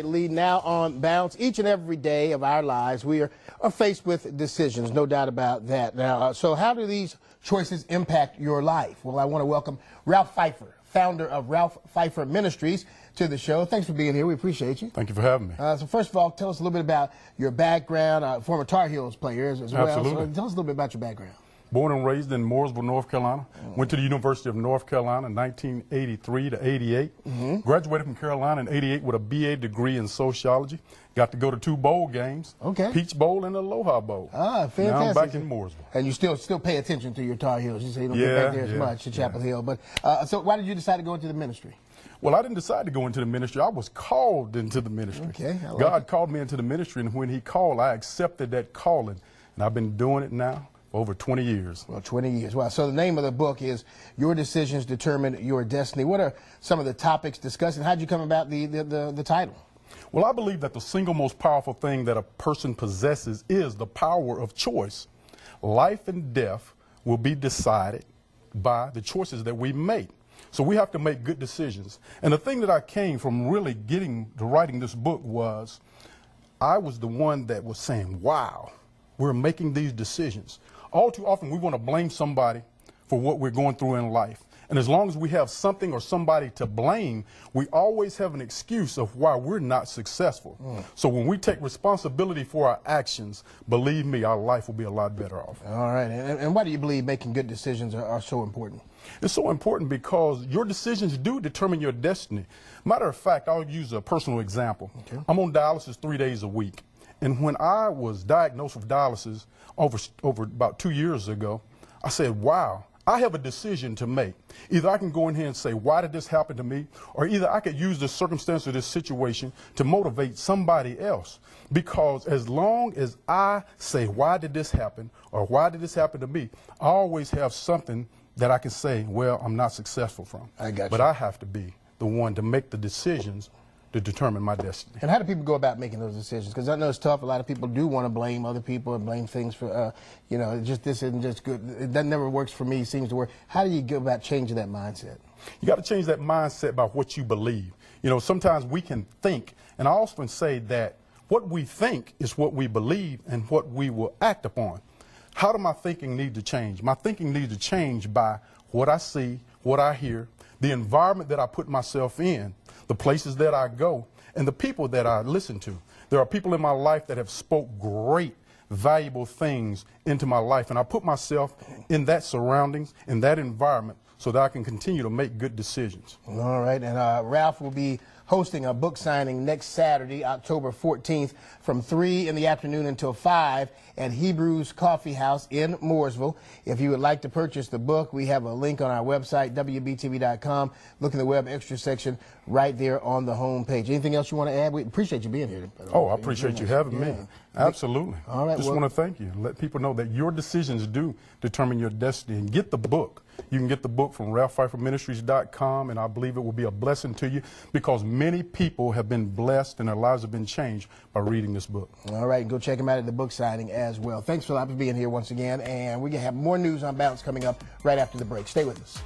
Lead now on Bounce. Each and every day of our lives, we are faced with decisions, no doubt about that. Now, so how do these choices impact your life? Well, I want to welcome Ralph Pfeiffer, founder of Ralph Pfeiffer Ministries, to the show. Thanks for being here. We appreciate you. Thank you for having me. So first of all, tell us a little bit about your background, former Tar Heels player as well. Absolutely. So tell us a little bit about your background. Born and raised in Mooresville, North Carolina. Went to the University of North Carolina in 1983 to 88. Graduated from Carolina in 88 with a BA degree in sociology. Got to go to 2 bowl games. Okay. Peach Bowl and Aloha Bowl. Ah, fantastic. Now I'm back in Mooresville. And you still pay attention to your Tar Heels. You say you don't get back there as much to Chapel Hill. But so why did you decide to go into the ministry? Well, I didn't decide to go into the ministry. I was called into the ministry. Okay, I like God it. called me into the ministry, and when he called, I accepted that calling. And I've been doing it now for over 20 years. Well, 20 years. Wow. So the name of the book is Your Decisions Determine Your Destiny. What are some of the topics discussed, and how did you come about the title? Well, I believe that the single most powerful thing that a person possesses is the power of choice. Life and death will be decided by the choices that we make. So we have to make good decisions. And the thing that I came from really getting to writing this book was I was the one that was saying, wow, we're making these decisions. All too often we want to blame somebody for what we're going through in life. And as long as we have something or somebody to blame, we always have an excuse of why we're not successful. So when we take responsibility for our actions, believe me, our life will be a lot better off. All right. And why do you believe making good decisions are so important? It's so important because your decisions do determine your destiny. Matter of fact, I'll use a personal example. Okay. I'm on dialysis 3 days a week. And when I was diagnosed with dialysis over about 2 years ago, I said, wow, I have a decision to make. Either I can go in here and say, why did this happen to me? Or either I could use this circumstance or this situation to motivate somebody else. Because as long as I say, why did this happen? Or why did this happen to me? I always have something that I can say, well, I'm not successful from. I got you. But I have to be the one to make the decisions to determine my destiny. And how do people go about making those decisions? Because I know it's tough. A lot of people do want to blame other people and blame things for, just this isn't just good. That never works for me, seems to work. How do you go about changing that mindset? You got to change that mindset by what you believe. You know, sometimes we can think, and I often say that what we think is what we believe and what we will act upon. How do my thinking need to change? My thinking needs to change by what I see, what I hear, the environment that I put myself in, the places that I go, and the people that I listen to. There are people in my life that have spoke great, valuable things into my life, and I put myself in that surroundings, in that environment, so that I can continue to make good decisions. All right, and Ralph will be hosting a book signing next Saturday, October 14th, from 3 in the afternoon until 5 at Hebrews Coffee House in Mooresville. If you would like to purchase the book, we have a link on our website, WBTV.com. Look in the web extra section right there on the home page. Anything else you want to add? We appreciate you being here. Oh, I appreciate you having me. Absolutely. All right. Just want to thank you. Let people know that your decisions do determine your destiny. And get the book. You can get the book from RalphPfeifferMinistries.com, and I believe it will be a blessing to you because many people have been blessed and their lives have been changed by reading this book. All right, go check them out at the book signing as well. Thanks a lot for being here once again, and we're going to have more news on Bounce coming up right after the break. Stay with us.